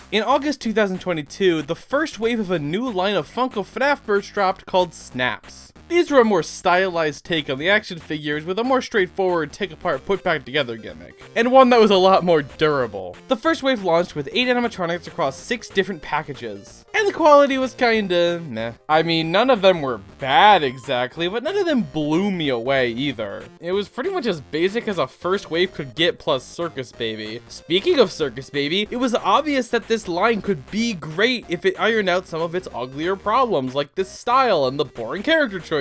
In August 2022, the first wave of a new line of Funko FNaF merch dropped called Snaps. These were a more stylized take on the action figures with a more straightforward take-apart, put-back-together gimmick, and one that was a lot more durable. The first wave launched with 8 animatronics across 6 different packages, and the quality was kinda meh. I mean, none of them were bad exactly, but none of them blew me away either. It was pretty much as basic as a first wave could get plus Circus Baby. Speaking of Circus Baby, it was obvious that this line could be great if it ironed out some of its uglier problems, like the style and the boring character choices.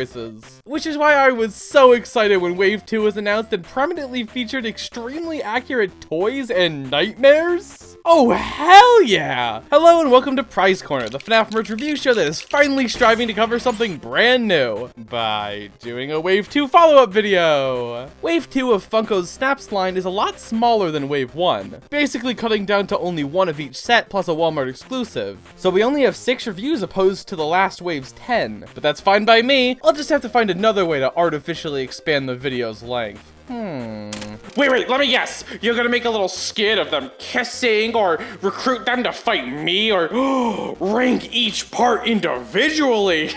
Which is why I was so excited when Wave 2 was announced and prominently featured extremely accurate toys and nightmares. Oh, hell yeah! Hello and welcome to Prize Corner, the FNaF merch review show that is finally striving to cover something brand new by doing a Wave 2 follow-up video. Wave 2 of Funko's Snaps line is a lot smaller than Wave 1, basically cutting down to only 1 of each set plus a Walmart exclusive. So we only have 6 reviews opposed to the last wave's 10, but that's fine by me. I'll just have to find another way to artificially expand the video's length. Wait, let me guess. You're gonna make a little skit of them kissing, or recruit them to fight me, or rank each part individually.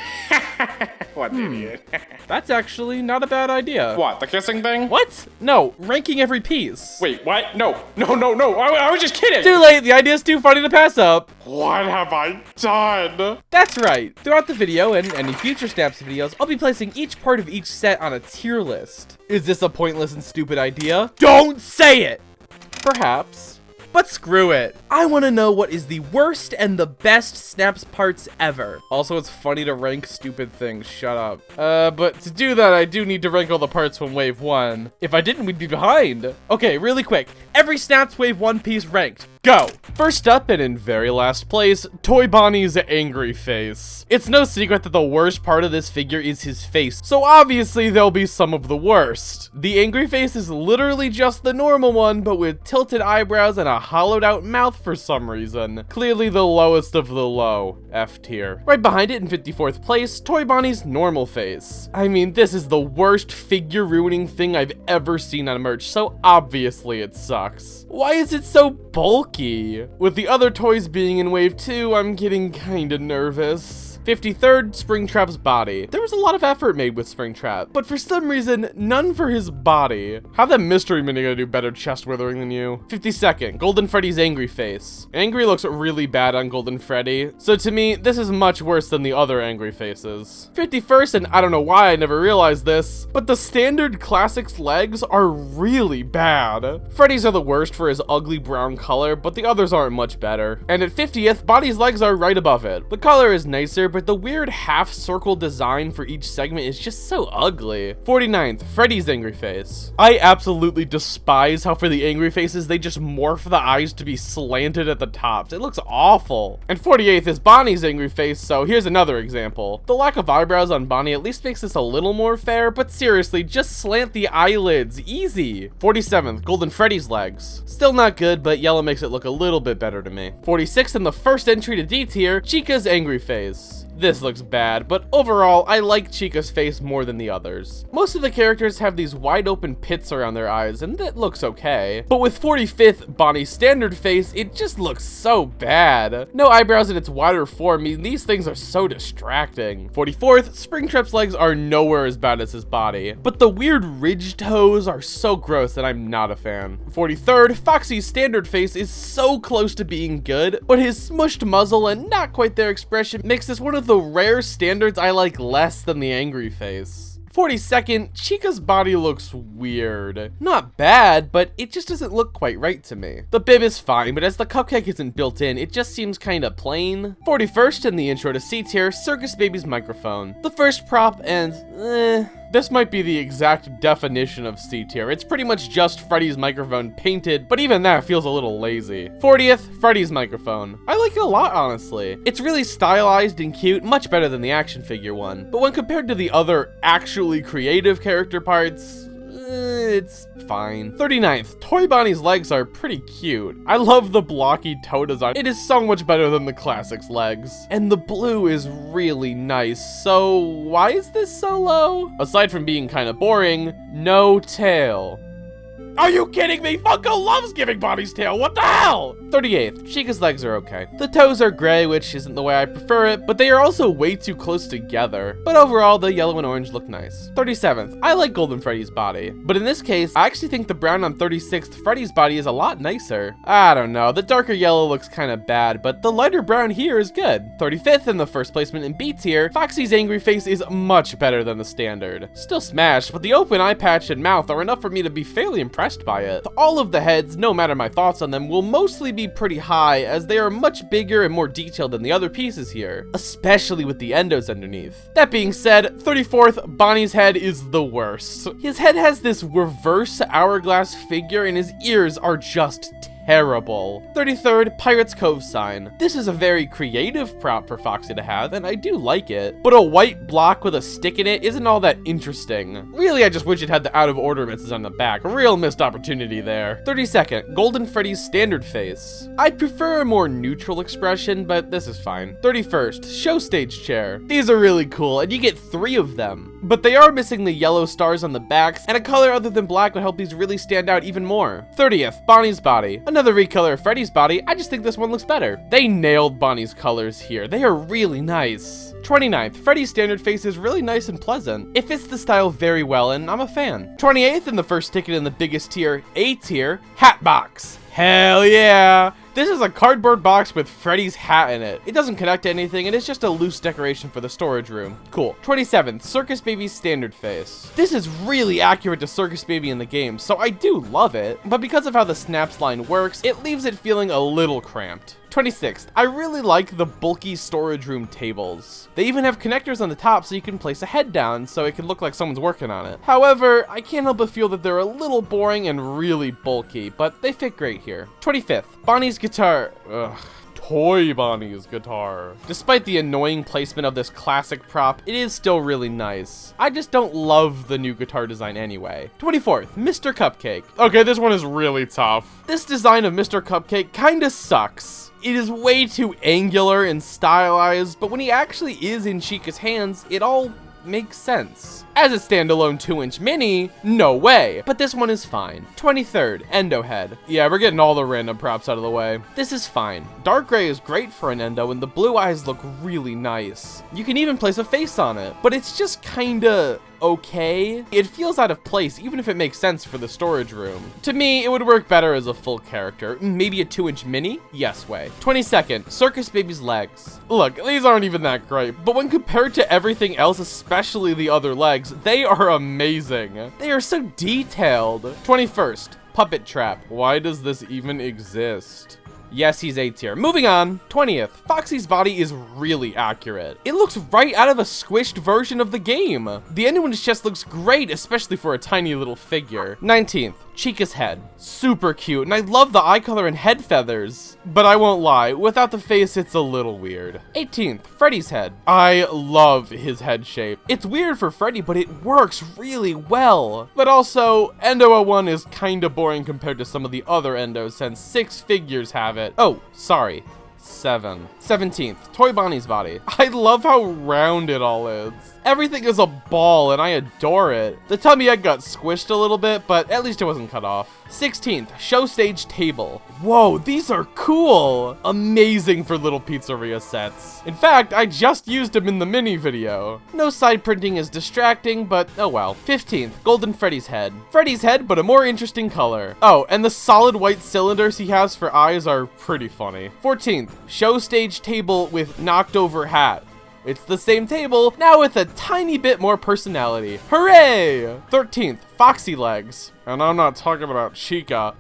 What an idiot. That's actually not a bad idea. What, the kissing thing? What? No, ranking every piece. Wait, what? No. I was just kidding. Too late, the idea's too funny to pass up. What have I done? That's right. Throughout the video and any future Snaps videos, I'll be placing each part of each set on a tier list. Is this a pointless and stupid idea? Don't say it! Perhaps. But screw it. I want to know what is the worst and the best Snaps parts ever. Also, it's funny to rank stupid things. Shut up. But to do that, I do need to rank all the parts from Wave 1. If I didn't, we'd be behind. Okay, really quick. Every Snaps Wave 1 piece ranked. Go! First up, and in very last place, Toy Bonnie's angry face. It's no secret that the worst part of this figure is his face, so obviously there'll be some of the worst. The angry face is literally just the normal one, but with tilted eyebrows and a hollowed out mouth for some reason. Clearly the lowest of the low, F tier. Right behind it in 54th place, Toy Bonnie's normal face. I mean, this is the worst figure ruining thing I've ever seen on merch, so obviously it sucks. Why is it so bulky? With the other toys being in Wave 2, I'm getting kinda nervous. 53rd, Springtrap's body. There was a lot of effort made with Springtrap, but for some reason, none for his body. How that Mystery Mini gonna do better chest withering than you? 52nd, Golden Freddy's angry face. Angry looks really bad on Golden Freddy, so to me, this is much worse than the other angry faces. 51st, and I don't know why I never realized this, but the standard Classics legs are really bad. Freddy's are the worst for his ugly brown color, but the others aren't much better. And at 50th, Bonnie's legs are right above it. The color is nicer, but the weird half-circle design for each segment is just so ugly. 49th, Freddy's angry face. I absolutely despise how for the angry faces, they just morph the eyes to be slanted at the tops. It looks awful. And 48th is Bonnie's angry face, so here's another example. The lack of eyebrows on Bonnie at least makes this a little more fair, but seriously, just slant the eyelids, easy. 47th, Golden Freddy's legs. Still not good, but yellow makes it look a little bit better to me. 46th, in the first entry to D tier, Chica's angry face. This looks bad, but overall, I like Chica's face more than the others. Most of the characters have these wide open pits around their eyes, and that looks okay. But with 45th, Bonnie's standard face, it just looks so bad. No eyebrows in its wider form mean these things are so distracting. 44th, Springtrap's legs are nowhere as bad as his body, but the weird ridge toes are so gross that I'm not a fan. 43rd, Foxy's standard face is so close to being good, but his smushed muzzle and not quite there expression makes this one of the rare standards I like less than the angry face. 42nd, Chica's body looks weird. Not bad, but it just doesn't look quite right to me. The bib is fine, but as the cupcake isn't built in, it just seems kinda plain. 41st, in the intro to C tier, Circus Baby's microphone. The first prop, and this might be the exact definition of C tier. It's pretty much just Freddy's microphone painted, but even that feels a little lazy. 40th, Freddy's microphone. I like it a lot, honestly. It's really stylized and cute, much better than the action figure one. But when compared to the other actually creative character parts, it's fine. 39th, Toy Bonnie's legs are pretty cute. I love the blocky toe design. It is so much better than the Classics legs. And the blue is really nice, so why is this so low? Aside from being kind of boring, no tail. Are you kidding me? Funko loves giving Bonnie's tail. What the hell? 38th, Chica's legs are okay. The toes are gray, which isn't the way I prefer it, but they are also way too close together. But overall, the yellow and orange look nice. 37th, I like Golden Freddy's body, but in this case, I actually think the brown on 36th Freddy's body is a lot nicer. I don't know, the darker yellow looks kind of bad, but the lighter brown here is good. 35th in the first placement in B tier, Foxy's angry face is much better than the standard. Still smashed, but the open eye patch and mouth are enough for me to be fairly impressed by it. All of the heads, no matter my thoughts on them, will mostly be pretty high as they are much bigger and more detailed than the other pieces here, especially with the endos underneath. That being said, 34th, Bonnie's head is the worst. His head has this reverse hourglass figure and his ears are just terrible. 33rd, Pirate's Cove sign. This is a very creative prop for Foxy to have, and I do like it, but a white block with a stick in it isn't all that interesting. Really, I just wish it had the out of order message on the back. Real missed opportunity there. 32nd, Golden Freddy's standard face. I'd prefer a more neutral expression, but this is fine. 31st, show stage chair. These are really cool, and you get 3 of them, but they are missing the yellow stars on the backs, and a color other than black would help these really stand out even more. 30th, Bonnie's body. Another recolor of Freddy's body, I just think this one looks better. They nailed Bonnie's colors here. They are really nice. 29th, Freddy's standard face is really nice and pleasant. It fits the style very well, and I'm a fan. 28th in the first ticket in the biggest tier, A tier, hat box. Hell yeah! This is a cardboard box with Freddy's hat in it. It doesn't connect to anything, and it's just a loose decoration for the storage room. Cool. 27th, Circus Baby's standard face. This is really accurate to Circus Baby in the game, so I do love it, but because of how the snaps line works, it leaves it feeling a little cramped. 26th, I really like the bulky storage room tables. They even have connectors on the top so you can place a head down so it can look like someone's working on it. However, I can't help but feel that they're a little boring and really bulky, but they fit great here. 25th, Bonnie's guitar. Ugh. Toy Bonnie's guitar. Despite the annoying placement of this classic prop, it is still really nice. I just don't love the new guitar design anyway. 24th, Mr. Cupcake. Okay, this one is really tough. This design of Mr. Cupcake kinda sucks. It is way too angular and stylized, but when he actually is in Chica's hands, it all makes sense. As a standalone 2-inch mini, no way, but this one is fine. 23rd, Endo Head. Yeah, we're getting all the random props out of the way. This is fine. Dark gray is great for an Endo, and the blue eyes look really nice. You can even place a face on it, but it's just kinda okay. It feels out of place, even if it makes sense for the storage room. To me, it would work better as a full character. Maybe a 2-inch mini? Yes way. 22nd, Circus Baby's legs. Look, these aren't even that great, but when compared to everything else, especially the other legs, they are amazing. They are so detailed. 21st, Puppet Trap. Why does this even exist? Yes, he's A tier. Moving on. 20th, Foxy's body is really accurate. It looks right out of a squished version of the game. The end in his chest looks great, especially for a tiny little figure. 19th, Chica's head. Super cute, and I love the eye color and head feathers. But I won't lie, without the face, it's a little weird. 18th, Freddy's head. I love his head shape. It's weird for Freddy, but it works really well. But also, Endo 01 is kinda boring compared to some of the other Endos, since 6 figures have it. Oh, sorry. 7. 17th, Toy Bonnie's body. I love how round it all is. Everything is a ball and I adore it. The tummy egg got squished a little bit, but at least it wasn't cut off. 16th, show stage table. Whoa, these are cool. Amazing for little pizzeria sets. In fact, I just used them in the mini video. No side printing is distracting, but oh well. 15th, Golden Freddy's head. Freddy's head, but a more interesting color. Oh, and the solid white cylinders he has for eyes are pretty funny. 14th, show stage table with knocked over hat. It's the same table, now with a tiny bit more personality. Hooray! 13th, Foxy legs. And I'm not talking about Chica.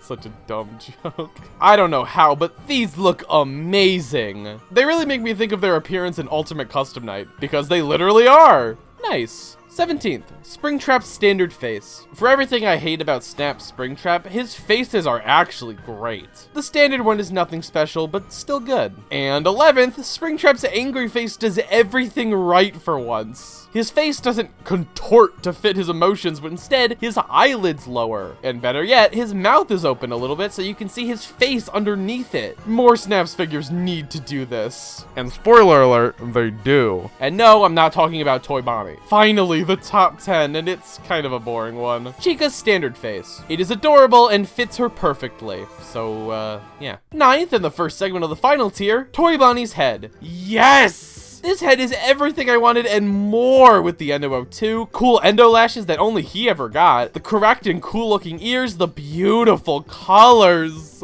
Such a dumb joke. I don't know how, but these look amazing. They really make me think of their appearance in Ultimate Custom Night, because they literally are. Nice. 17th, Springtrap's standard face. For everything I hate about Snap's Springtrap, his faces are actually great. The standard one is nothing special, but still good. And 11th, Springtrap's angry face does everything right for once. His face doesn't contort to fit his emotions, but instead, his eyelids lower. And better yet, his mouth is open a little bit so you can see his face underneath it. More Snaps figures need to do this. And spoiler alert, they do. And no, I'm not talking about Toy Bonnie. Finally, literally the top 10, and it's kind of a boring one. Chica's standard face. It is adorable and fits her perfectly. So, yeah. Ninth, in the first segment of the final tier, Toy Bonnie's head. Yes! This head is everything I wanted and more, with the Endo 2, cool endo lashes that only he ever got, the correct and cool looking ears, the beautiful colors.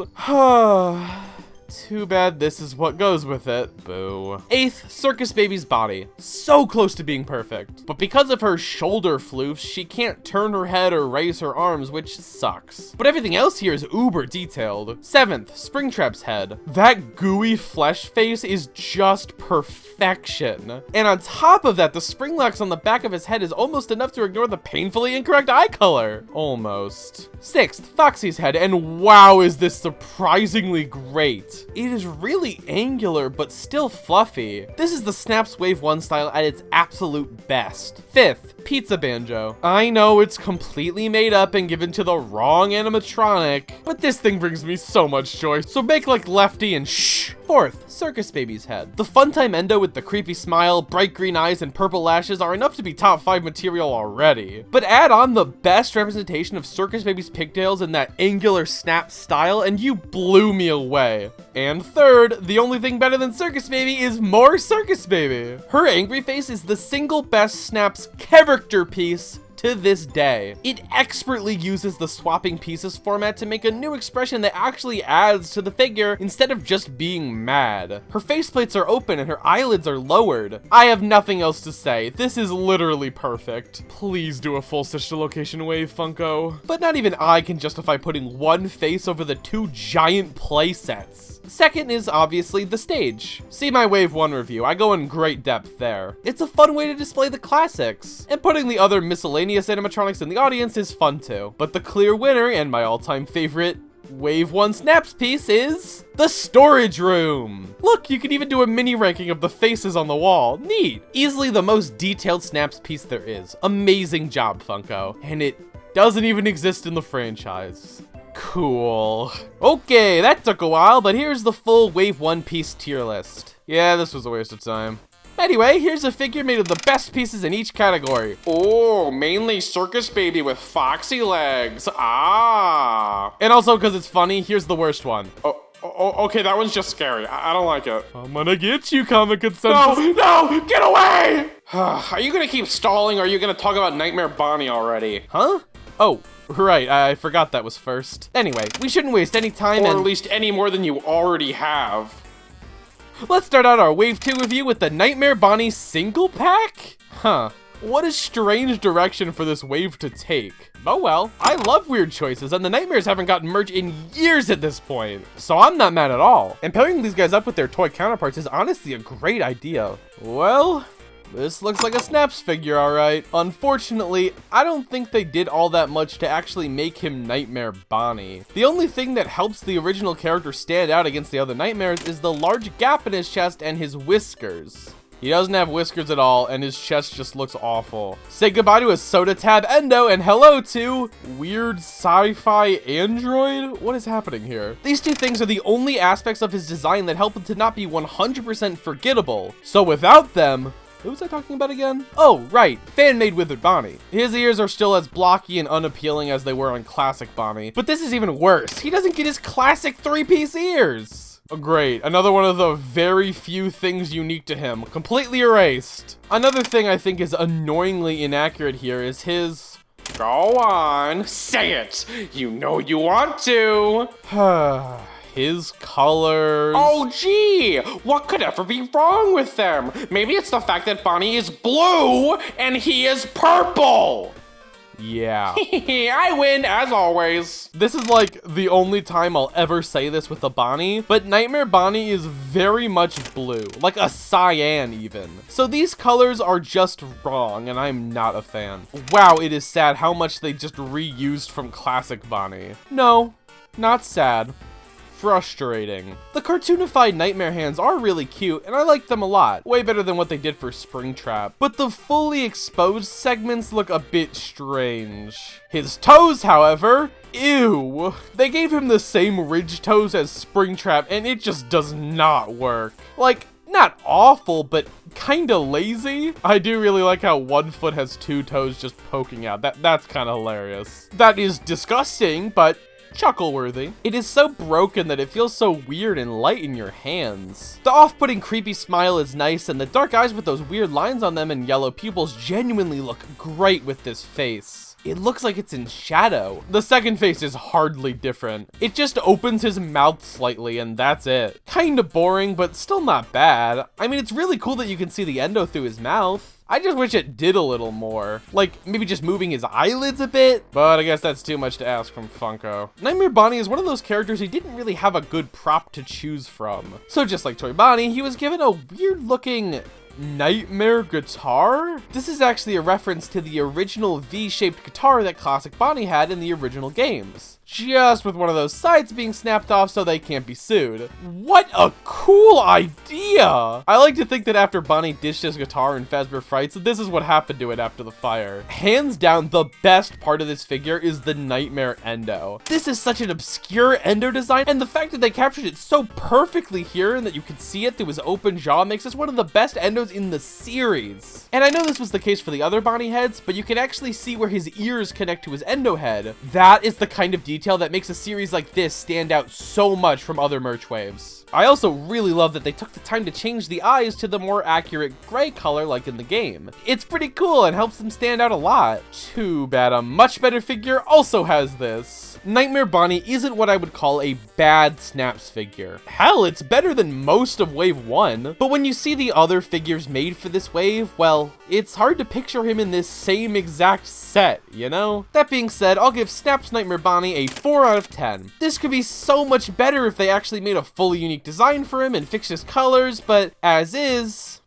Too bad this is what goes with it. Boo. Eighth, Circus Baby's body. So close to being perfect. But because of her shoulder floofs, she can't turn her head or raise her arms, which sucks. But everything else here is uber detailed. Seventh, Springtrap's head. That gooey flesh face is just perfection. And on top of that, the spring locks on the back of his head is almost enough to ignore the painfully incorrect eye color. Almost. Sixth, Foxy's head, and wow, is this surprisingly great. It is really angular, but still fluffy. This is the Snaps Wave 1 style at its absolute best. Fifth, Pizza Banjo. I know it's completely made up and given to the wrong animatronic, but this thing brings me so much joy, so make like Lefty and shh. Fourth, Circus Baby's head. The Funtime Endo with the creepy smile, bright green eyes, and purple lashes are enough to be top 5 material already. But add on the best representation of Circus Baby's pigtails in that angular snap style, and you blew me away. And third, the only thing better than Circus Baby is more Circus Baby. Her angry face is the single best Snaps character piece to this day. It expertly uses the swapping pieces format to make a new expression that actually adds to the figure instead of just being mad. Her faceplates are open and her eyelids are lowered. I have nothing else to say. This is literally perfect. Please do a full sister location wave, Funko. But not even I can justify putting one face over the 2 giant play sets. Second is obviously the stage. See my Wave 1 review, I go in great depth there. It's a fun way to display the classics, and putting the other miscellaneous animatronics in the audience is fun too. But the clear winner, and my all-time favorite Wave 1 Snaps piece, is the storage room. Look, you can even do a mini ranking of the faces on the wall. Neat. Easily the most detailed Snaps piece there is. Amazing job, Funko. And it doesn't even exist in the franchise. Cool. Okay, that took a while, but here's the full Wave 1 piece tier list. Yeah, this was a waste of time. Anyway, here's a figure made of the best pieces in each category. Oh, mainly Circus Baby with Foxy legs. Ah. And also, because it's funny, here's the worst one. Oh, okay, that one's just scary. I don't like it. I'm gonna get you, Comic Consensus. No, get away! Are you gonna keep stalling, or are you gonna talk about Nightmare Bonnie already? Huh? Oh, right, I forgot that was first. Anyway, we shouldn't waste any time or at least any more than you already have. Let's start out our Wave 2 review with the Nightmare Bonnie single pack? Huh. What a strange direction for this wave to take. Oh well, I love weird choices, and the Nightmares haven't gotten merch in years at this point, so I'm not mad at all. And pairing these guys up with their toy counterparts is honestly a great idea. Well, this looks like a Snaps figure, alright. Unfortunately, I don't think they did all that much to actually make him Nightmare Bonnie. The only thing that helps the original character stand out against the other Nightmares is the large gap in his chest and his whiskers. He doesn't have whiskers at all, and his chest just looks awful. Say goodbye to his Soda Tab Endo, and hello to weird sci-fi android? What is happening here? These two things are the only aspects of his design that help him to not be 100% forgettable. So without them, who was I talking about again? Oh, right, fan-made Withered Bonnie. His ears are still as blocky and unappealing as they were on Classic Bonnie, but this is even worse. He doesn't get his classic 3-piece ears. Oh, great, another one of the very few things unique to him, completely erased. Another thing I think is annoyingly inaccurate here is his... Go on, say it. You know you want to. His colors. Oh, gee, what could ever be wrong with them? Maybe it's the fact that Bonnie is blue and he is purple. Yeah. I win, as always. This is like the only time I'll ever say this with a Bonnie, but Nightmare Bonnie is very much blue, like a cyan even. So these colors are just wrong, and I'm not a fan. Wow, it is sad how much they just reused from Classic Bonnie. No, not sad. Frustrating. The cartoonified Nightmare hands are really cute, and I like them a lot. Way better than what they did for Springtrap. But the fully exposed segments look a bit strange. His toes, however, ew. They gave him the same ridge toes as Springtrap, and it just does not work. Like, not awful, but kinda lazy. I do really like how one foot has 2 toes just poking out. That's kinda hilarious. That is disgusting, but chuckle-worthy. It is so broken that it feels so weird and light in your hands. The off-putting creepy smile is nice, and the dark eyes with those weird lines on them and yellow pupils genuinely look great with this face. It looks like it's in shadow. The second face is hardly different. It just opens his mouth slightly and that's it. Kinda boring, but still not bad. I mean, it's really cool that you can see the endo through his mouth. I just wish it did a little more. Like, maybe just moving his eyelids a bit? But I guess that's too much to ask from Funko. Nightmare Bonnie is one of those characters who didn't really have a good prop to choose from. So just like Toy Bonnie, he was given a weird looking Nightmare guitar? This is actually a reference to the original V-shaped guitar that Classic Bonnie had in the original games. Just with one of those sides being snapped off so they can't be sued. What a cool idea! I like to think that after Bonnie ditched his guitar in Fazbear Frights, this is what happened to it after the fire. Hands down, the best part of this figure is the Nightmare endo. This is such an obscure endo design, and the fact that they captured it so perfectly here and that you can see it through his open jaw makes this one of the best endos in the series. And I know this was the case for the other Bonnie heads, but you can actually see where his ears connect to his endo head. That is the kind of detail that makes a series like this stand out so much from other merch waves. I also really love that they took the time to change the eyes to the more accurate gray color like in the game. It's pretty cool and helps them stand out a lot. Too bad a much better figure also has this. Nightmare Bonnie isn't what I would call a bad Snaps figure. Hell, it's better than most of Wave 1. But when you see the other figures made for this wave, well, it's hard to picture him in this same exact set, you know? That being said, I'll give Snaps Nightmare Bonnie a 4 out of 10. This could be so much better if they actually made a fully unique design for him and fixed his colors, but as is,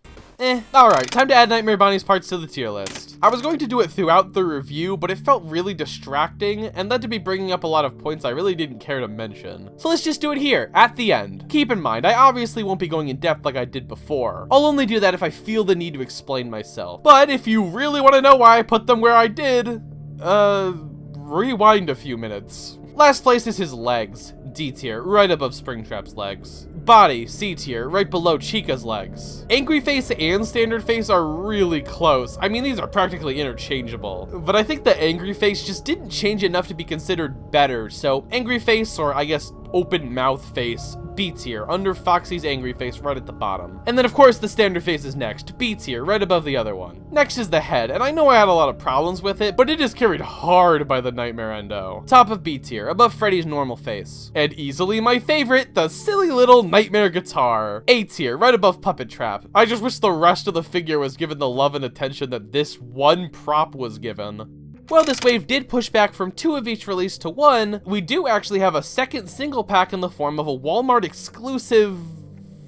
alright, time to add Nightmare Bonnie's parts to the tier list. I was going to do it throughout the review, but it felt really distracting and led to me bringing up a lot of points I really didn't care to mention. So let's just do it here, at the end. Keep in mind, I obviously won't be going in depth like I did before. I'll only do that if I feel the need to explain myself. But if you really want to know why I put them where I did, rewind a few minutes. Last place is his legs, D tier, right above Springtrap's legs. Body, C tier, right below Chica's legs. Angry Face and Standard Face are really close. I mean, these are practically interchangeable. But I think the Angry Face just didn't change enough to be considered better, so Angry Face, or I guess open mouth face, B tier, under Foxy's Angry Face right at the bottom. And then of course the Standard Face is next, B tier, right above the other one. Next is the head, and I know I had a lot of problems with it, but it is carried hard by the Nightmare endo. Top of B tier, above Freddy's normal face. And easily my favorite, the silly little Nightmare guitar. A tier, right above Puppet Trap. I just wish the rest of the figure was given the love and attention that this one prop was given. Well, this wave did push back from 2 of each release to 1, we do actually have a second single pack in the form of a Walmart exclusive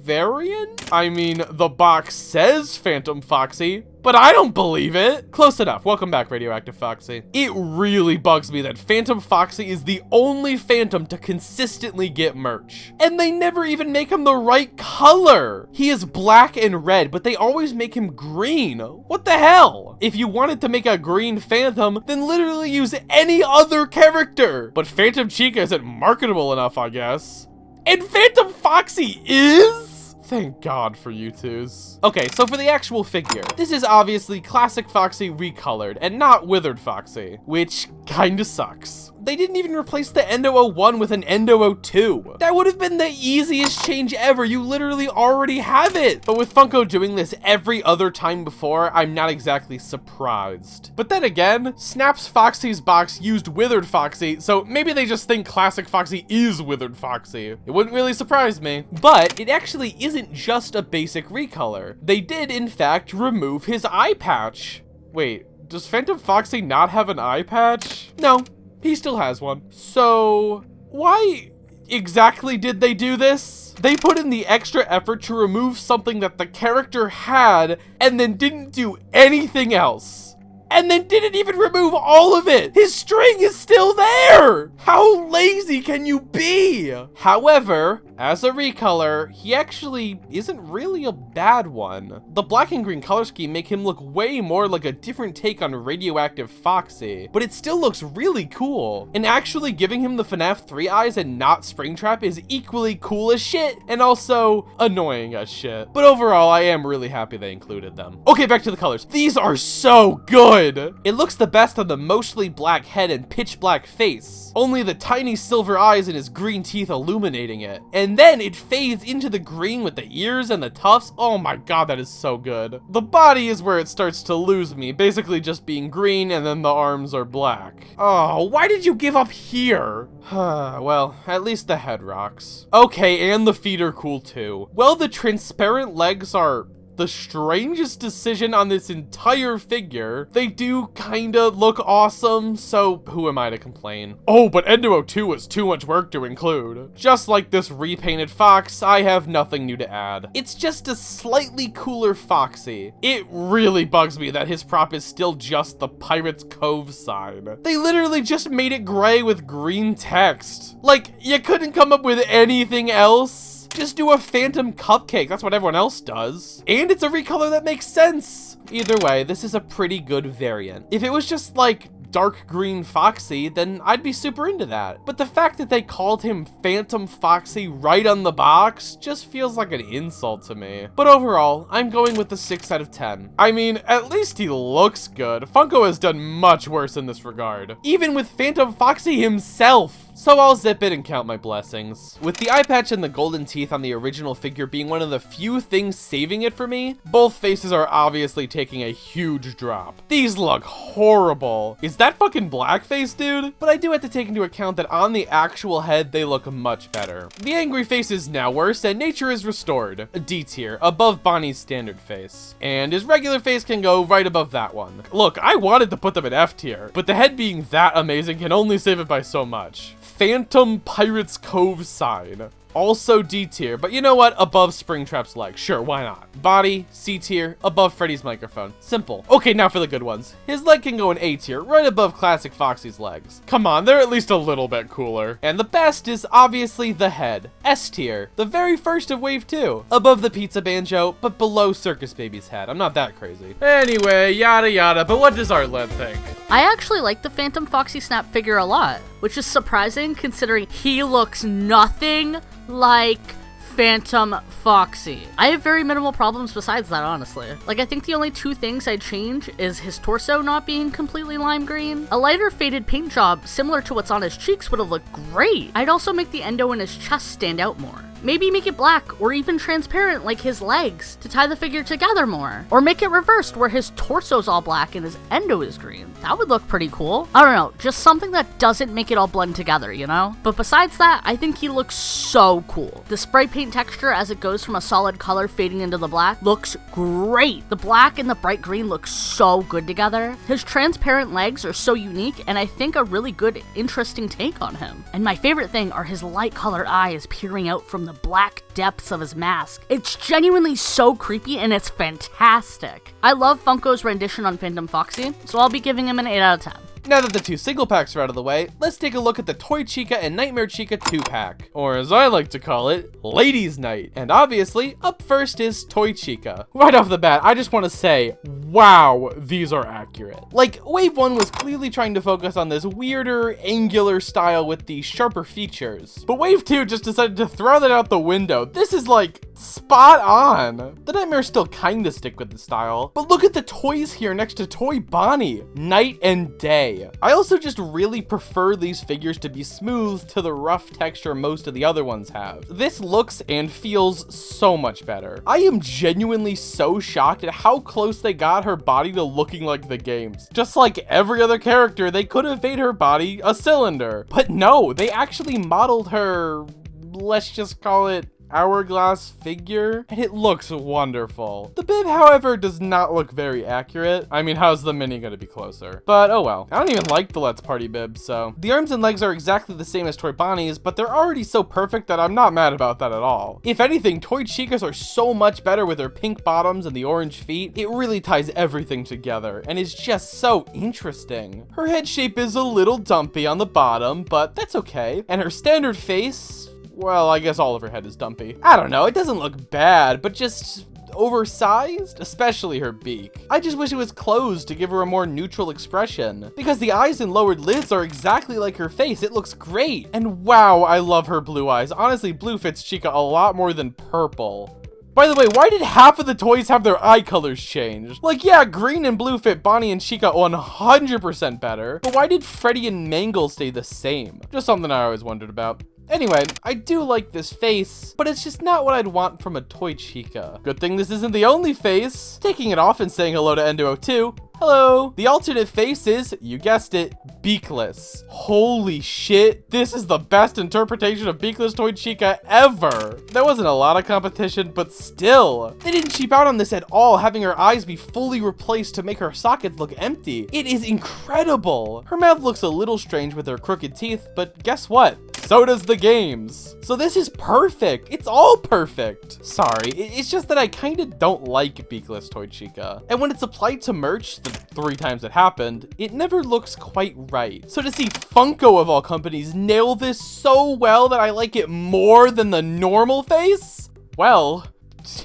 variant? I mean, the box says Phantom Foxy, but I don't believe it. Close enough. Welcome back, Radioactive Foxy. It really bugs me that Phantom Foxy is the only Phantom to consistently get merch. And they never even make him the right color. He is black and red, but they always make him green. What the hell? If you wanted to make a green Phantom, then literally use any other character. But Phantom Chica isn't marketable enough, I guess. And Phantom Foxy is? Thank God for Youtooz. Okay, so for the actual figure, this is obviously Classic Foxy recolored and not Withered Foxy, which kinda sucks. They didn't even replace the Endo 01 with an Endo 02. That would have been the easiest change ever. You literally already have it. But with Funko doing this every other time before, I'm not exactly surprised. But then again, Snaps Foxy's box used Withered Foxy, so maybe they just think Classic Foxy is Withered Foxy. It wouldn't really surprise me. But it actually isn't just a basic recolor. They did, in fact, remove his eye patch. Wait, does Phantom Foxy not have an eye patch? No. He still has one. So, why exactly did they do this? They put in the extra effort to remove something that the character had and then didn't do anything else. And then didn't even remove all of it. His string is still there. How lazy can you be? However, As a recolor, he actually isn't really a bad one. The black and green color scheme make him look way more like a different take on radioactive Foxy, but it still looks really cool. And actually giving him the FNaF 3 eyes and not Springtrap is equally cool as shit, and also annoying as shit. But overall, I am really happy they included them. Okay, back to the colors. These are so good! It looks the best on the mostly black head and pitch black face, only the tiny silver eyes and his green teeth illuminating it. And then it fades into the green with the ears and the tufts. Oh my god, that is so good. The body is where it starts to lose me, basically just being green and then the arms are black. Oh, why did you give up here? Well, at least the head rocks. Okay, and the feet are cool too. Well, the transparent legs are the strangest decision on this entire figure. They do kinda look awesome, so who am I to complain? Oh, but Endo 2 was too much work to include. Just like this repainted Fox, I have nothing new to add. It's just a slightly cooler Foxy. It really bugs me that his prop is still just the Pirates Cove sign. They literally just made it gray with green text. Like, you couldn't come up with anything else? Just do a phantom cupcake, that's what everyone else does. And it's a recolor that makes sense. Either way, this is a pretty good variant. If it was just like dark green Foxy, then I'd be super into that. But the fact that they called him Phantom Foxy right on the box just feels like an insult to me. But overall, I'm going with the 6 out of 10. I mean, at least he looks good. Funko has done much worse in this regard, even with Phantom Foxy himself. So I'll zip it and count my blessings. With the eye patch and the golden teeth on the original figure being one of the few things saving it for me, both faces are obviously taking a huge drop. These look horrible. Is that fucking blackface, dude? But I do have to take into account that on the actual head, they look much better. The angry face is now worse and nature is restored. A D tier, above Bonnie's standard face. And his regular face can go right above that one. Look, I wanted to put them in F tier, but the head being that amazing can only save it by so much. Phantom Pirates Cove sign. Also D tier, but you know what? Above Springtrap's leg. Sure, why not? Body, C tier, above Freddy's microphone. Simple. Okay, now for the good ones. His leg can go in A tier, right above classic Foxy's legs. Come on, they're at least a little bit cooler. And the best is obviously the head. S tier, the very first of Wave 2. Above the pizza banjo, but below Circus Baby's head. I'm not that crazy. Anyway, yada yada, but what does Artlet think? I actually like the Phantom Foxy Snap figure a lot, which is surprising considering he looks nothing like Phantom Foxy. I have very minimal problems besides that, honestly. Like, I think the only two things I'd change is his torso not being completely lime green. A lighter faded paint job similar to what's on his cheeks would have looked great. I'd also make the endo in his chest stand out more. Maybe make it black or even transparent like his legs to tie the figure together more. Or make it reversed where his torso's all black and his endo is green. That would look pretty cool. I don't know, just something that doesn't make it all blend together, you know? But besides that, I think he looks so cool. The spray paint texture as it goes from a solid color fading into the black looks great. The black and the bright green look so good together. His transparent legs are so unique and I think a really good, interesting take on him. And my favorite thing are his light colored eyes peering out from the black depths of his mask. It's genuinely so creepy and it's fantastic. I love Funko's rendition on Phantom Foxy, so I'll be giving him an 8 out of 10. Now that the two single packs are out of the way, let's take a look at the Toy Chica and Nightmare Chica 2-pack, or as I like to call it, Ladies Night. And obviously, up first is Toy Chica. Right off the bat, I just want to say, wow, these are accurate. Like, Wave 1 was clearly trying to focus on this weirder, angular style with the sharper features, but Wave 2 just decided to throw that out the window. This is like, spot on. The Nightmares still kinda stick with the style, but look at the toys here next to Toy Bonnie, night and day. I also just really prefer these figures to be smooth to the rough texture most of the other ones have. This looks and feels so much better. I am genuinely so shocked at how close they got her body to looking like the games. Just like every other character, they could have made her body a cylinder. But no, they actually modeled her, let's just call it, hourglass figure, and it looks wonderful. The bib, however, does not look very accurate. I mean, how's the mini gonna be closer? But oh well. I don't even like the Let's Party bib, so. The arms and legs are exactly the same as Toy Bonnie's, but they're already so perfect that I'm not mad about that at all. If anything, Toy Chica's are so much better with their pink bottoms and the orange feet. It really ties everything together, and is just so interesting. Her head shape is a little dumpy on the bottom, but that's okay. And her standard face, Well, I guess all of her head is dumpy. I don't know, it doesn't look bad, but just oversized, especially her beak. I just wish it was closed to give her a more neutral expression, because the eyes and lowered lids are exactly like her face. It looks great. And wow, I love her blue eyes. Honestly, blue fits Chica a lot more than purple. By the way, why did half of the toys have their eye colors changed? Like, yeah, green and blue fit Bonnie and Chica 100% better, but why did Freddy and Mangle stay the same? Just something I always wondered about. Anyway, I do like this face, but it's just not what I'd want from a toy Chica. Good thing this isn't the only face. Taking it off and saying hello to Endo 2. Hello. The alternate face is, you guessed it, beakless. Holy shit, this is the best interpretation of beakless toy Chica ever. There wasn't a lot of competition, but still. They didn't cheap out on this at all, having her eyes be fully replaced to make her sockets look empty. It is incredible. Her mouth looks a little strange with her crooked teeth, but guess what? So does the games. So this is perfect. It's all perfect. Sorry, it's just that I kind of don't like beakless toy Chica. And when it's applied to merch, the 3 times it happened, it never looks quite right. So to see Funko of all companies nail this so well that I like it more than the normal face, well,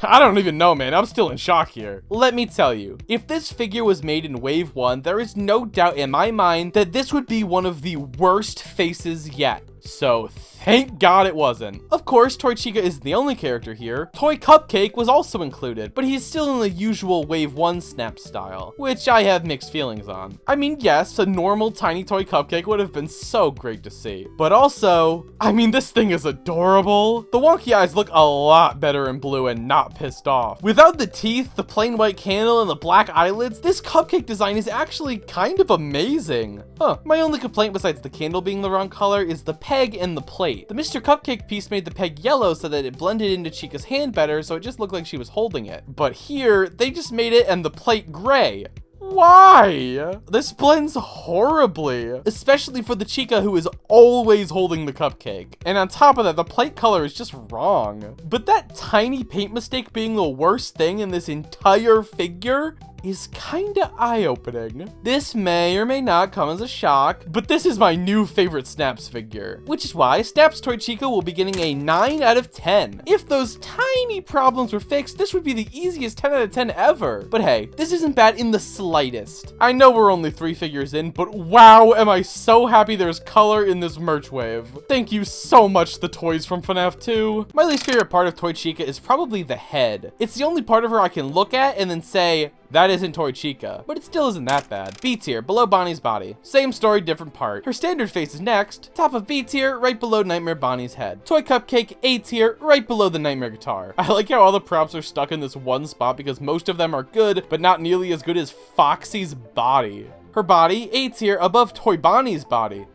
I don't even know, man. I'm still in shock here. Let me tell you, if this figure was made in Wave 1, there is no doubt in my mind that this would be one of the worst faces yet. So thank God it wasn't. Of course, Toy Chica isn't the only character here. Toy Cupcake was also included, but he's still in the usual Wave 1 snap style, which I have mixed feelings on. I mean, yes, a normal tiny toy Cupcake would have been so great to see, but also, I mean, this thing is adorable. The wonky eyes look a lot better in blue and not pissed off. Without the teeth, the plain white candle, and the black eyelids, this Cupcake design is actually kind of amazing. My only complaint besides the candle being the wrong color is the peg and the plate. The Mr. Cupcake piece made the peg yellow so that it blended into Chica's hand better, so it just looked like she was holding it. But here, they just made it and the plate gray. Why? This blends horribly, especially for the Chica who is always holding the cupcake. And on top of that, the plate color is just wrong. But that tiny paint mistake being the worst thing in this entire figure is kinda eye-opening. This may or may not come as a shock, but this is my new favorite Snaps figure, which is why Snaps Toy Chica will be getting a 9 out of 10. If those tiny problems were fixed, this would be the easiest 10 out of 10 ever. But hey, this isn't bad in the slightest. I know we're only 3 figures in, but wow, am I so happy there's color in this merch wave. Thank you so much, the toys from FNaF 2. My least favorite part of Toy Chica is probably the head. It's the only part of her I can look at and then say, that isn't Toy Chica, but it still isn't that bad. B tier, below Bonnie's body. Same story, different part. Her standard face is next. Top of B tier, right below Nightmare Bonnie's head. Toy Cupcake, A tier, right below the Nightmare guitar. I like how all the props are stuck in this one spot because most of them are good, but not nearly as good as Foxy's body. Her body, A tier, above Toy Bonnie's body.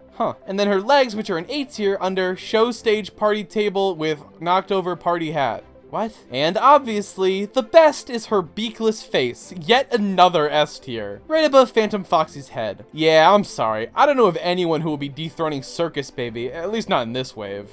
And then her legs, which are an A tier, under show stage party table with knocked over party hat. What? And obviously, the best is her beakless face, yet another S tier, right above Phantom Foxy's head. Yeah, I'm sorry, I don't know of anyone who will be dethroning Circus Baby, at least not in this wave.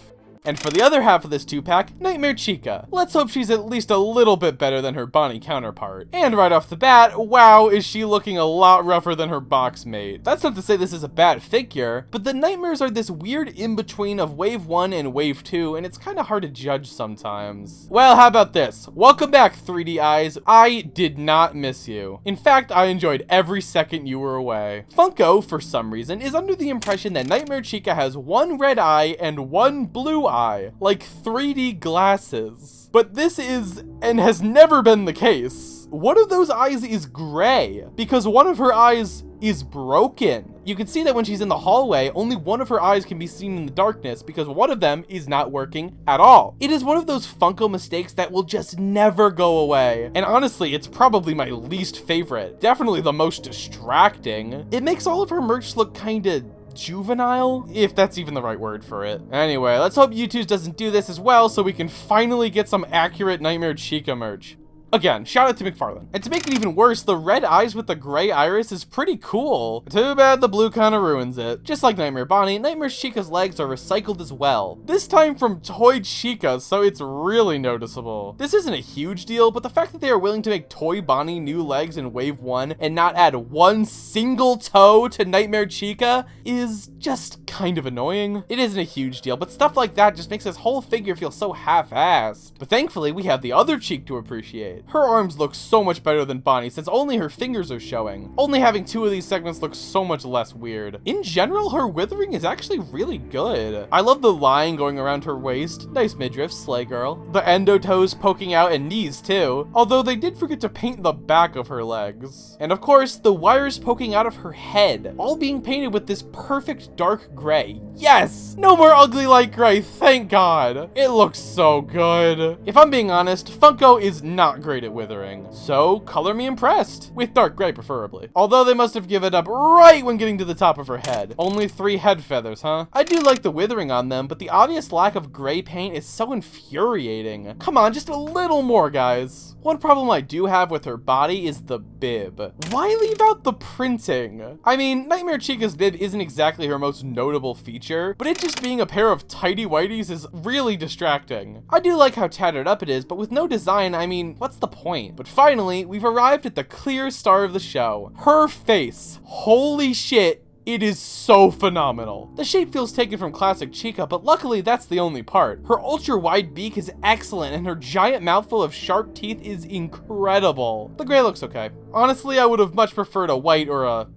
And for the other half of this 2-pack, Nightmare Chica. Let's hope she's at least a little bit better than her Bonnie counterpart. And right off the bat, wow, is she looking a lot rougher than her box mate. That's not to say this is a bad figure, but the Nightmares are this weird in-between of Wave 1 and Wave 2, and it's kind of hard to judge sometimes. Well, how about this? Welcome back, 3D Eyes. I did not miss you. In fact, I enjoyed every second you were away. Funko, for some reason, is under the impression that Nightmare Chica has 1 red eye and 1 blue eye, like 3D glasses. But this is, and has never been the case. One of those eyes is gray, because one of her eyes is broken. You can see that when she's in the hallway, only one of her eyes can be seen in the darkness because one of them is not working at all. It is one of those Funko mistakes that will just never go away. And honestly, it's probably my least favorite. Definitely the most distracting. It makes all of her merch look kinda juvenile, if that's even the right word for it. Anyway, let's hope Youtooz doesn't do this as well so we can finally get some accurate Nightmare Chica merch. Again, shout out to McFarlane. And to make it even worse, the red eyes with the gray iris is pretty cool. Too bad the blue kinda ruins it. Just like Nightmare Bonnie, Nightmare Chica's legs are recycled as well. This time from toy Chica, so it's really noticeable. This isn't a huge deal, but the fact that they are willing to make toy Bonnie new legs in Wave 1 and not add one single toe to Nightmare Chica is just kind of annoying. It isn't a huge deal, but stuff like that just makes this whole figure feel so half-assed. But thankfully, we have the other cheek to appreciate. Her arms look so much better than Bonnie since only her fingers are showing. Only having 2 of these segments looks so much less weird. In general, her withering is actually really good. I love the line going around her waist. Nice midriff, slay girl. The endo toes poking out and knees too, although they did forget to paint the back of her legs. And of course, the wires poking out of her head, all being painted with this perfect dark gray. Yes! No more ugly light gray, thank God. It looks so good. If I'm being honest, Funko is not great at withering, so color me impressed. With dark gray preferably. Although they must have given up right when getting to the top of her head. Only 3 head feathers, huh? I do like the withering on them, but the obvious lack of gray paint is so infuriating. Come on, just a little more, guys. One problem I do have with her body is the bib. Why leave out the printing? I mean, Nightmare Chica's bib isn't exactly her most notable feature, but it just being a pair of tidy whities is really distracting. I do like how tattered up it is, but with no design, I mean, what's the point? But finally, we've arrived at the clear star of the show. Her face. Holy shit. It is so phenomenal. The shape feels taken from classic Chica, but luckily that's the only part. Her ultra-wide beak is excellent, and her giant mouthful of sharp teeth is incredible. The gray looks okay. Honestly, I would have much preferred a white or a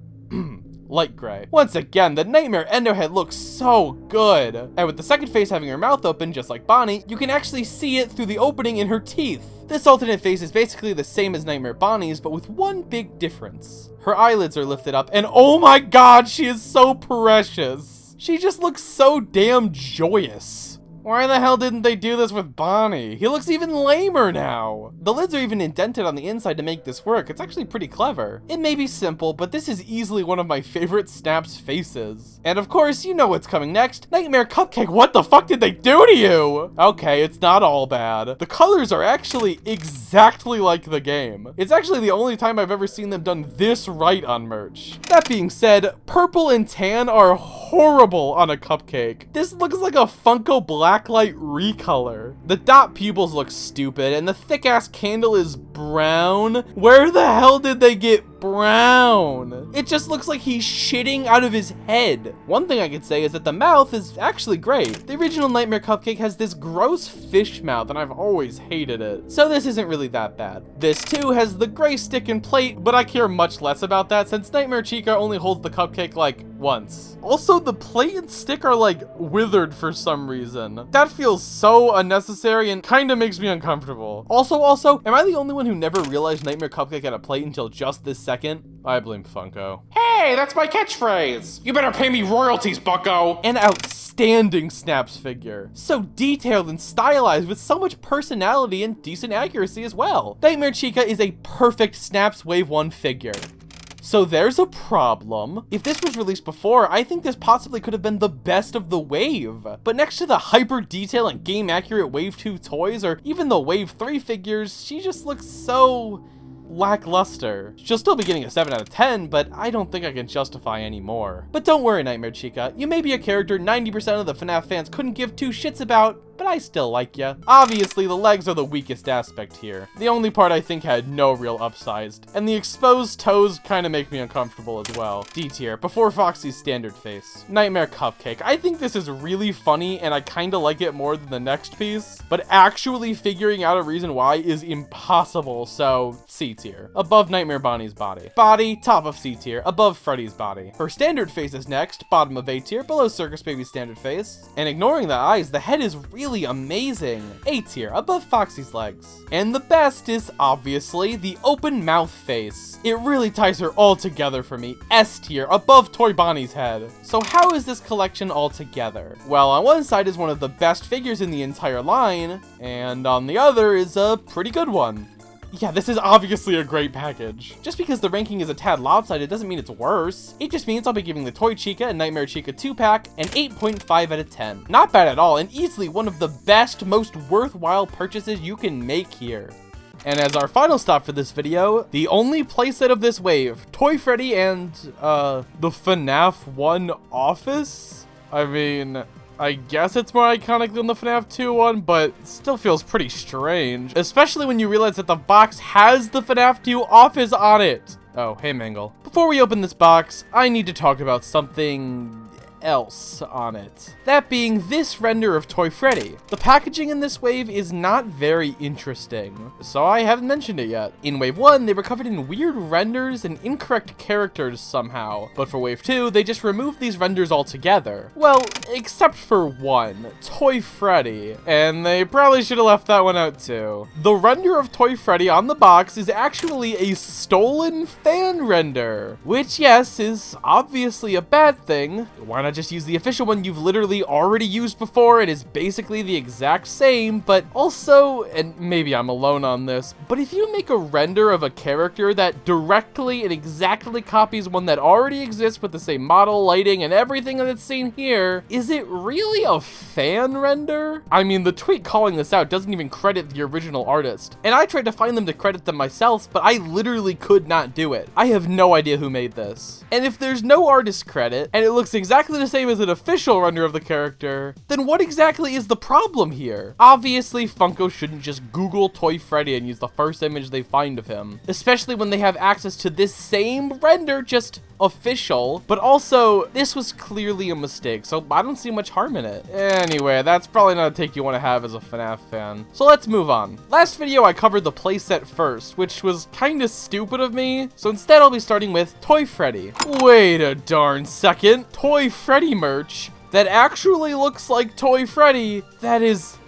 light gray. Once again, the Nightmare Endo head looks so good. And with the second face having her mouth open, just like Bonnie, you can actually see it through the opening in her teeth. This alternate face is basically the same as Nightmare Bonnie's, but with one big difference. Her eyelids are lifted up, and oh my God, she is so precious. She just looks so damn joyous. Why the hell didn't they do this with Bonnie? He looks even lamer now. The lids are even indented on the inside to make this work. It's actually pretty clever. It may be simple, but this is easily one of my favorite Snaps faces. And of course, you know what's coming next. Nightmare Cupcake, what the fuck did they do to you? Okay, it's not all bad. The colors are actually exactly like the game. It's actually the only time I've ever seen them done this right on merch. That being said, purple and tan are horrible on a cupcake. This looks like a Funko Blacklight recolor. The dot pupils look stupid, and the thick-ass candle is brown. Where the hell did they get brown? It just looks like he's shitting out of his head. One thing I could say is that the mouth is actually great. The original Nightmare Cupcake has this gross fish mouth, and I've always hated it. So this isn't really that bad. This too has the gray stick and plate, but I care much less about that since Nightmare Chica only holds the cupcake like once. Also, the plate and stick are like withered for some reason. That feels so unnecessary and kinda makes me uncomfortable. Also, am I the only one who never realized Nightmare Cupcake had a plate until just this second? I blame Funko. Hey, that's my catchphrase. You better pay me royalties, bucko. An outstanding Snaps figure. So detailed and stylized with so much personality and decent accuracy as well. Nightmare Chica is a perfect Snaps Wave 1 figure. So there's a problem. If this was released before, I think this possibly could have been the best of the wave. But next to the hyper detail and game accurate Wave 2 toys, or even the Wave 3 figures, she just looks so lackluster. She'll still be getting a 7 out of 10, but I don't think I can justify any more. But don't worry, Nightmare Chica. You may be a character 90% of the FNaF fans couldn't give 2 shits about, but I still like ya. Obviously, the legs are the weakest aspect here. The only part I think had no real upsized, and the exposed toes kind of make me uncomfortable as well. D tier, before Foxy's standard face. Nightmare Cupcake. I think this is really funny, and I kind of like it more than the next piece, but actually figuring out a reason why is impossible, so C tier. Above Nightmare Bonnie's body. Body, top of C tier, above Freddy's body. Her standard face is next, bottom of A tier, below Circus Baby's standard face. And ignoring the eyes, the head is really amazing. A tier, above Foxy's legs. And the best is obviously the open mouth face. It really ties her all together for me. S tier, above Toy Bonnie's head. So how is this collection all together? Well, on one side is one of the best figures in the entire line, and on the other is a pretty good one. Yeah, this is obviously a great package. Just because the ranking is a tad lopsided doesn't mean it's worse. It just means I'll be giving the Toy Chica and Nightmare Chica 2-pack an 8.5 out of 10. Not bad at all, and easily one of the best, most worthwhile purchases you can make here. And as our final stop for this video, the only playset of this wave, Toy Freddy and, the FNaF 1 office? I mean, I guess it's more iconic than the FNaF 2 one, but still feels pretty strange. Especially when you realize that the box has the FNaF 2 office on it. Oh, hey Mangle. Before we open this box, I need to talk about something else on it. That being this render of Toy Freddy. The packaging in this wave is not very interesting, so I haven't mentioned it yet. In wave 1, they were covered in weird renders and incorrect characters somehow, but for wave 2, they just removed these renders altogether. Well, except for one, Toy Freddy, and they probably should have left that one out too. The render of Toy Freddy on the box is actually a stolen fan render, which yes, is obviously a bad thing. Why not just use the official one you've literally already used before? It is basically the exact same, but also, and maybe I'm alone on this, but if you make a render of a character that directly and exactly copies one that already exists with the same model, lighting, and everything that's seen here, is it really a fan render? I mean, the tweet calling this out doesn't even credit the original artist, and I tried to find them to credit them myself, but I literally could not do it. I have no idea who made this. And if there's no artist credit, and it looks exactly the same as an official render of the character, then what exactly is the problem here? Obviously, Funko shouldn't just Google Toy Freddy and use the first image they find of him, especially when they have access to this same render, just official, but also this was clearly a mistake, so I don't see much harm in it. Anyway, that's probably not a take you want to have as a FNaF fan. So let's move on. Last video I covered the playset first, which was kinda stupid of me, so instead I'll be starting with Toy Freddy. Wait a darn second, Toy Freddy merch that actually looks like Toy Freddy, that is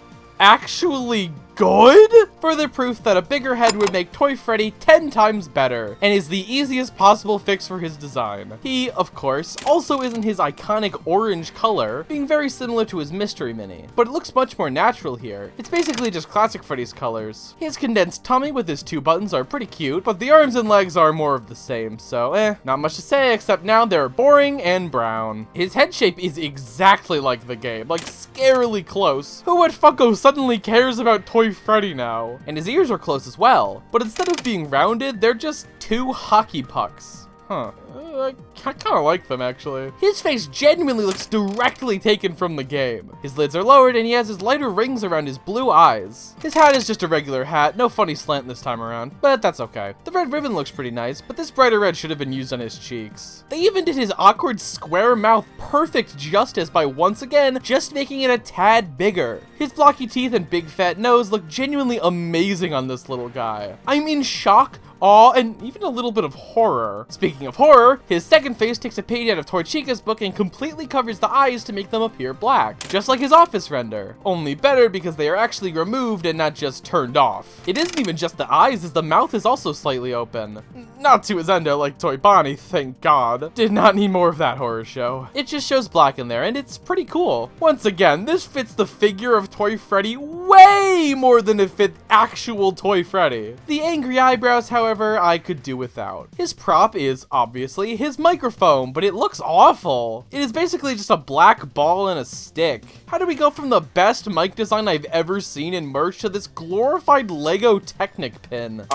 actually good? Further proof that a bigger head would make Toy Freddy 10 times better, and is the easiest possible fix for his design. He, of course, also isn't his iconic orange color, being very similar to his Mystery Mini, but it looks much more natural here. It's basically just classic Freddy's colors. His condensed tummy with his 2 buttons are pretty cute, but the arms and legs are more of the same, so not much to say except now they're boring and brown. His head shape is exactly like the game, like scarily close. Who at Funko suddenly cares about Toy Freddy now? And his ears are close as well, but instead of being rounded, they're just 2 hockey pucks. Huh. I kind of like them, actually. His face genuinely looks directly taken from the game. His lids are lowered, and he has his lighter rings around his blue eyes. His hat is just a regular hat, no funny slant this time around, but that's okay. The red ribbon looks pretty nice, but this brighter red should have been used on his cheeks. They even did his awkward square mouth perfect justice by once again just making it a tad bigger. His blocky teeth and big fat nose look genuinely amazing on this little guy. I'm in shock, awe, and even a little bit of horror. Speaking of horror, his second face takes a page out of Toy Chica's book and completely covers the eyes to make them appear black, just like his office render. Only better because they are actually removed and not just turned off. It isn't even just the eyes, as the mouth is also slightly open. Not to his endo like Toy Bonnie, thank God. Did not need more of that horror show. It just shows black in there, and it's pretty cool. Once again, this fits the figure of Toy Freddy way more than it fit actual Toy Freddy. The angry eyebrows, however, I could do without. His prop is, obviously, his microphone, but it looks awful. It is basically just a black ball and a stick. How do we go from the best mic design I've ever seen in merch to this glorified Lego Technic pin?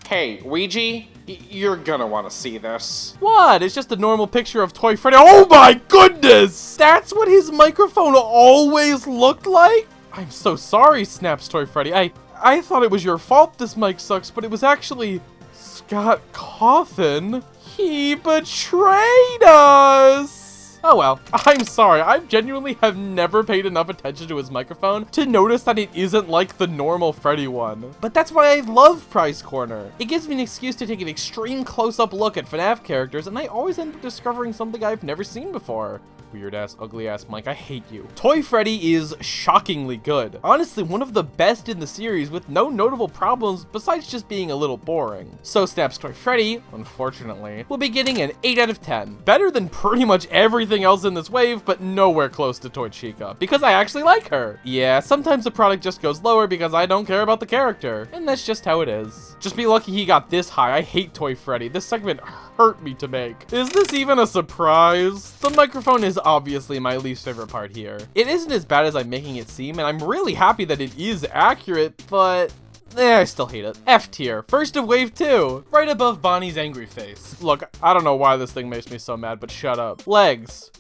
Hey, Weegee, you're gonna want to see this. What? It's just a normal picture of Toy Freddy. Oh my goodness! That's what his microphone always looked like? I'm so sorry, snaps Toy Freddy. I thought it was your fault this mic sucks, but it was actually Scott Coffin. He betrayed us! Oh well, I'm sorry, I genuinely have never paid enough attention to his microphone to notice that it isn't like the normal Freddy one. But that's why I love Prize Corner. It gives me an excuse to take an extreme close-up look at FNaF characters, and I always end up discovering something I've never seen before. Weird-ass, ugly-ass Mike, I hate you. Toy Freddy is shockingly good. Honestly, one of the best in the series with no notable problems besides just being a little boring. So Snaps Toy Freddy, unfortunately, will be getting an 8 out of 10. Better than pretty much everything else in this wave, but nowhere close to Toy Chica, because I actually like her. Yeah, sometimes the product just goes lower because I don't care about the character, and that's just how it is. Just be lucky he got this high. I hate Toy Freddy. This segment hurt me to make. Is this even a surprise? The microphone is obviously my least favorite part here. It isn't as bad as I'm making it seem, and I'm really happy that it is accurate, but I still hate it. F tier. First of wave 2. Right above Bonnie's angry face. Look, I don't know why this thing makes me so mad, but shut up. Legs.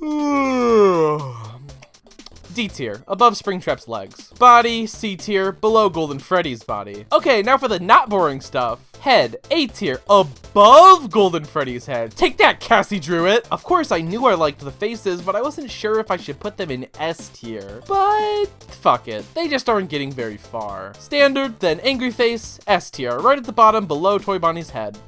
D tier, above Springtrap's legs. Body, C tier, below Golden Freddy's body. Okay, now for the not boring stuff. Head, A tier, above Golden Freddy's head. Take that, Cassie Druitt! Of course, I knew I liked the faces, but I wasn't sure if I should put them in S tier. But fuck it, they just aren't getting very far. Standard, then angry face, S tier, right at the bottom below Toy Bonnie's head.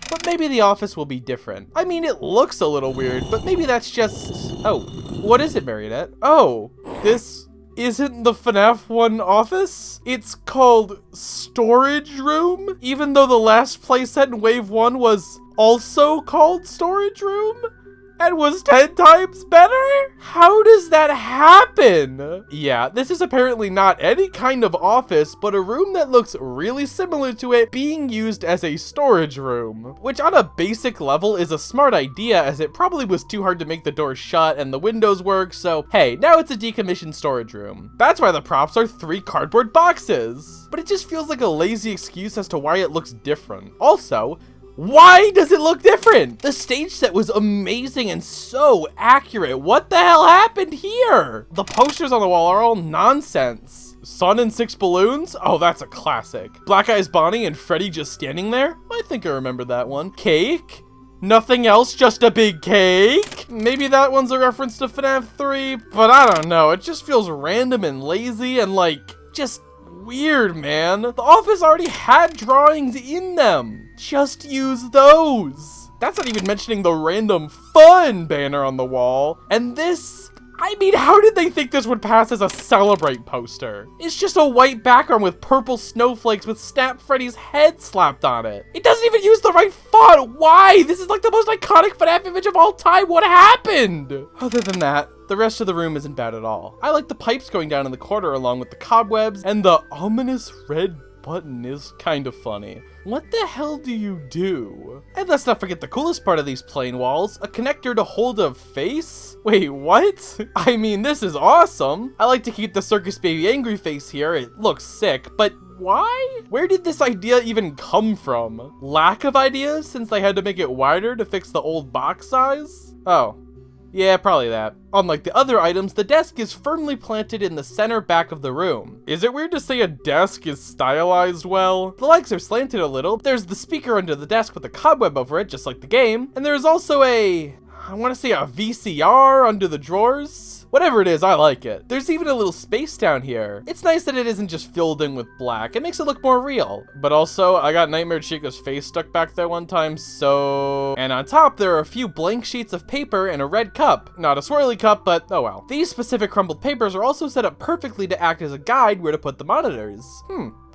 But maybe the office will be different. I mean, it looks a little weird, but maybe that's just... Oh, what is it, Marionette? Oh, this isn't the FNaF 1 office? It's called Storage Room? Even though the last playset in Wave 1 was also called Storage Room? And was 10 times better? How does that happen? Yeah, this is apparently not any kind of office, but a room that looks really similar to it being used as a storage room. Which on a basic level is a smart idea, as it probably was too hard to make the doors shut and the windows work, so hey, now it's a decommissioned storage room. That's why the props are 3 cardboard boxes. But it just feels like a lazy excuse as to why it looks different. Also, why does it look different? The stage set was amazing and so accurate. What the hell happened here? The posters on the wall are all nonsense. Sun and 6 balloons? Oh, that's a classic. Black Eyes Bonnie and Freddy just standing there? I think I remember that one. Cake? Nothing else, just a big cake? Maybe that one's a reference to FNaF 3, but I don't know. It just feels random and lazy and like, just weird, man. The office already had drawings in them. Just use those. That's not even mentioning the random fun banner on the wall. And this, I mean, how did they think this would pass as a Celebrate poster? It's just a white background with purple snowflakes with Snap Freddy's head slapped on it. It doesn't even use the right font. Why? This is like the most iconic FNaF image of all time. What happened? Other than that, the rest of the room isn't bad at all. I like the pipes going down in the corner along with the cobwebs, and the ominous red button is kind of funny. What the hell do you do? And let's not forget the coolest part of these plain walls, a connector to hold a face? Wait, what? I mean, this is awesome. I like to keep the Circus Baby angry face here. It looks sick, but why? Where did this idea even come from? Lack of ideas since they had to make it wider to fix the old box size? Oh. Yeah, probably that. Unlike the other items, the desk is firmly planted in the center back of the room. Is it weird to say a desk is stylized well? The legs are slanted a little. There's the speaker under the desk with a cobweb over it, just like the game. And there's also I want to say a VCR under the drawers. Whatever it is, I like it. There's even a little space down here. It's nice that it isn't just filled in with black. It makes it look more real. But also, I got Nightmare Chica's face stuck back there one time, so... And on top, there are a few blank sheets of paper and a red cup. Not a swirly cup, but oh well. These specific crumpled papers are also set up perfectly to act as a guide where to put the monitors.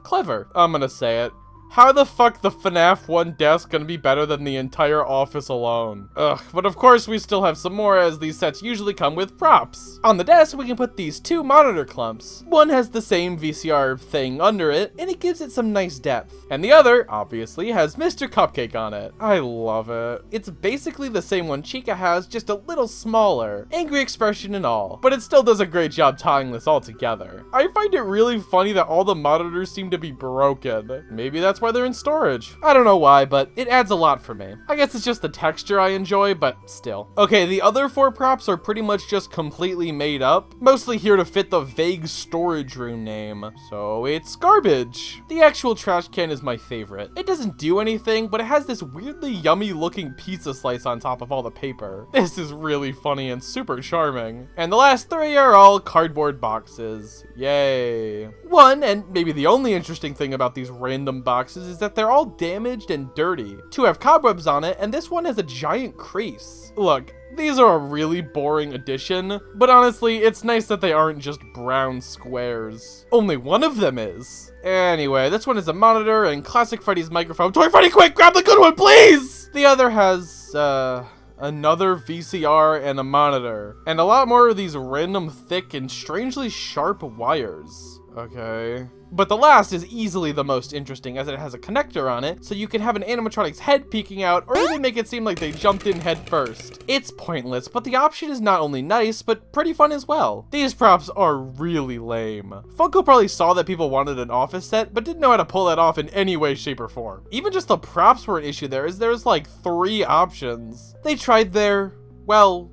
Clever. I'm gonna say it. How the fuck the FNaF 1 desk gonna be better than the entire office alone? Ugh, but of course we still have some more, as these sets usually come with props. On the desk, we can put these 2 monitor clumps. One has the same VCR thing under it, and it gives it some nice depth. And the other, obviously, has Mr. Cupcake on it. I love it. It's basically the same one Chica has, just a little smaller. Angry expression and all. But it still does a great job tying this all together. I find it really funny that all the monitors seem to be broken. Maybe that's why they're in storage. I don't know why, but it adds a lot for me. I guess it's just the texture I enjoy, but still. Okay, the other 4 props are pretty much just completely made up, mostly here to fit the vague storage room name. So it's garbage. The actual trash can is my favorite. It doesn't do anything, but it has this weirdly yummy looking pizza slice on top of all the paper. This is really funny and super charming. And the last 3 are all cardboard boxes. Yay. One, and maybe the only interesting thing about these random boxes is that they're all damaged and dirty. 2 have cobwebs on it, and this one has a giant crease. Look, these are a really boring addition, but honestly, it's nice that they aren't just brown squares. Only one of them is. Anyway, this one is a monitor and classic Freddy's microphone. Toy Freddy, quick, grab the good one, please! The other has, another VCR and a monitor, and a lot more of these random thick and strangely sharp wires. Okay. But the last is easily the most interesting, as it has a connector on it, so you can have an animatronic's head peeking out, or even make it seem like they jumped in head first. It's pointless, but the option is not only nice, but pretty fun as well. These props are really lame. Funko probably saw that people wanted an office set, but didn't know how to pull that off in any way, shape, or form. Even just the props were an issue there, as there's like 3 options. They tried their, well,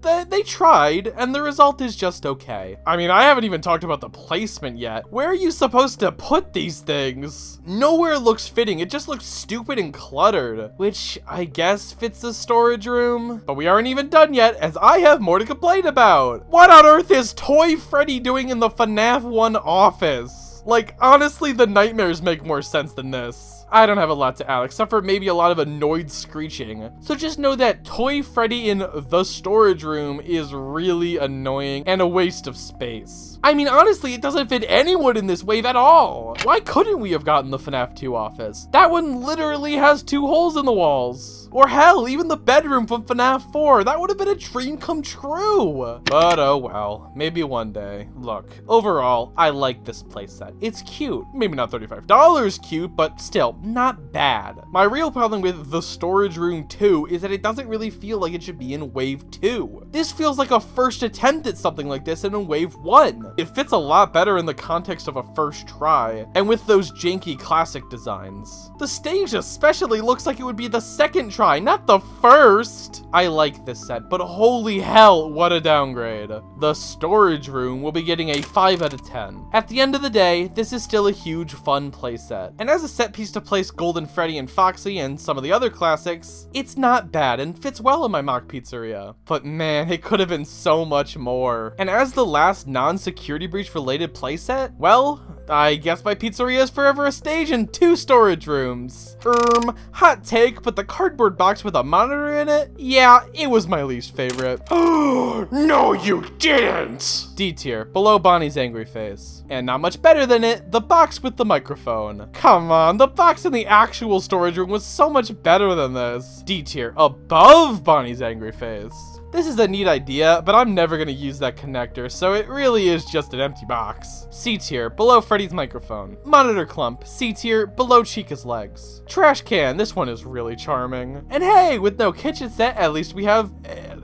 they tried, and the result is just okay. I mean, I haven't even talked about the placement yet. Where are you supposed to put these things? Nowhere looks fitting, it just looks stupid and cluttered, which I guess fits the storage room. But we aren't even done yet, as I have more to complain about. What on earth is Toy Freddy doing in the FNaF 1 office? Like, honestly, the nightmares make more sense than this. I don't have a lot to add, except for maybe a lot of annoyed screeching. So just know that Toy Freddy in the storage room is really annoying and a waste of space. I mean, honestly, it doesn't fit anyone in this wave at all. Why couldn't we have gotten the FNaF 2 office? That one literally has 2 holes in the walls. Or hell, even the bedroom from FNaF 4. That would have been a dream come true. But oh well, maybe one day. Look, overall, I like this playset. It's cute. Maybe not $35 cute, but still, not bad. My real problem with the Storage Room 2 is that it doesn't really feel like it should be in Wave 2. This feels like a first attempt at something like this in Wave 1. It fits a lot better in the context of a first try, and with those janky classic designs. The stage especially looks like it would be the second try, not the first. I like this set, but holy hell, what a downgrade. The Storage Room will be getting a 5 out of 10. At the end of the day, this is still a huge fun playset, and as a set piece to place Golden Freddy and Foxy and some of the other classics, it's not bad and fits well in my mock pizzeria. But man, it could have been so much more. And as the last non-security breach related playset, well, I guess my pizzeria is forever a stage and 2 storage rooms. Hot take, but the cardboard box with a monitor in it? Yeah, it was my least favorite. No, you didn't! D tier, below Bonnie's angry face. And not much better than it, the box with the microphone. Come on, the box in the actual storage room was so much better than this. D tier, above Bonnie's angry face. This is a neat idea, but I'm never gonna use that connector, so it really is just an empty box. C tier, below Freddy's microphone. Monitor clump, C tier, below Chica's legs. Trash can, this one is really charming. And hey, with no kitchen set, at least we have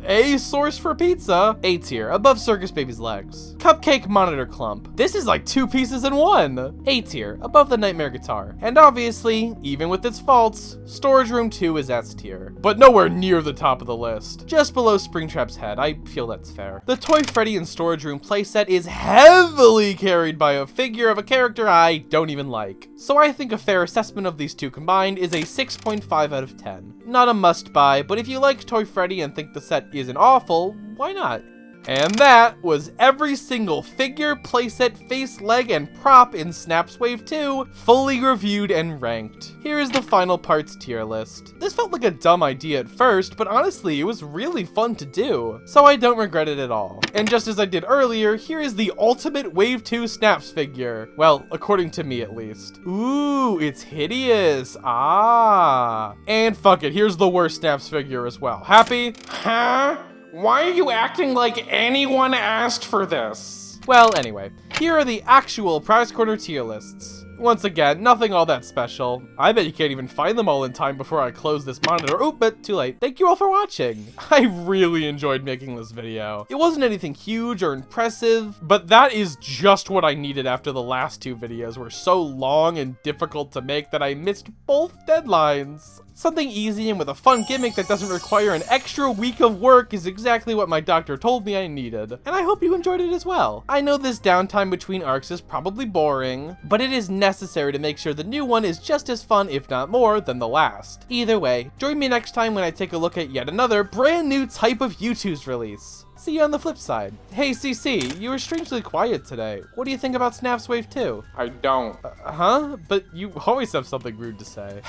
a source for pizza. A tier, above Circus Baby's legs. Cupcake monitor clump. This is like 2 pieces in one. A tier, above the Nightmare guitar. And obviously, even with its faults, Storage Room 2 is S tier, but nowhere near the top of the list. Just below Springtrap's head, I feel that's fair. The Toy Freddy and Storage Room playset is heavily carried by a figure of a character I don't even like. So I think a fair assessment of these two combined is a 6.5 out of 10. Not a must buy, but if you like Toy Freddy and think the set isn't awful, why not? And that was every single figure, playset, face, leg, and prop in Snap's Wave 2, fully reviewed and ranked. Here is the final parts tier list. This felt like a dumb idea at first, but honestly, it was really fun to do, so I don't regret it at all. And just as I did earlier, here is the ultimate Wave 2 Snaps figure. Well, according to me at least. Ooh, it's hideous. Ah. And fuck it, here's the worst Snaps figure as well. Happy? Huh? Why are you acting like anyone asked for this? Well, anyway, here are the actual Prize Corner tier lists. Once again, nothing all that special. I bet you can't even find them all in time before I close this monitor. Oh, but too late. Thank you all for watching. I really enjoyed making this video. It wasn't anything huge or impressive, but that is just what I needed after the last 2 videos were so long and difficult to make that I missed both deadlines. Something easy and with a fun gimmick that doesn't require an extra week of work is exactly what my doctor told me I needed. And I hope you enjoyed it as well. I know this downtime between arcs is probably boring, but it is necessary to make sure the new one is just as fun, if not more, than the last. Either way, join me next time when I take a look at yet another brand new type of Youtooz release. See you on the flip side. Hey CC, you were strangely quiet today. What do you think about Snap's Wave 2? I don't. Huh? But you always have something rude to say.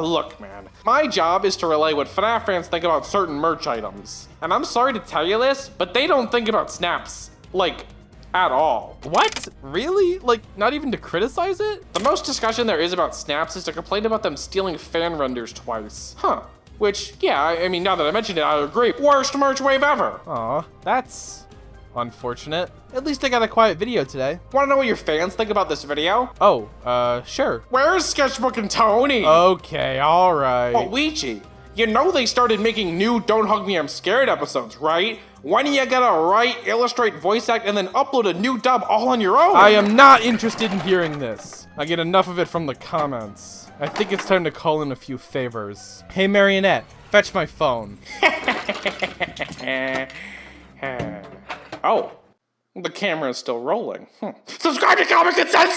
Look, man. My job is to relay what FNaF fans think about certain merch items. And I'm sorry to tell you this, but they don't think about Snaps, like, at all. What? Really? Like, not even to criticize it? The most discussion there is about Snaps is to complain about them stealing fan renders twice. Huh. Which, yeah, I mean, now that I mentioned it, I agree. Worst merch wave ever. Aw, that's Unfortunate. At least I got a quiet video today. Want to know what your fans think about this video? Oh, sure. Where's Sketchbook and Tony? Okay, alright. Oh, Weegee, you know they started making new Don't Hug Me I'm Scared episodes, right? Why don't you gotta write, illustrate, voice act, and then upload a new dub all on your own? I am not interested in hearing this. I get enough of it from the comments. I think it's time to call in a few favors. Hey, Marionette, fetch my phone. Oh, the camera is still rolling. Subscribe to Comics and Sense!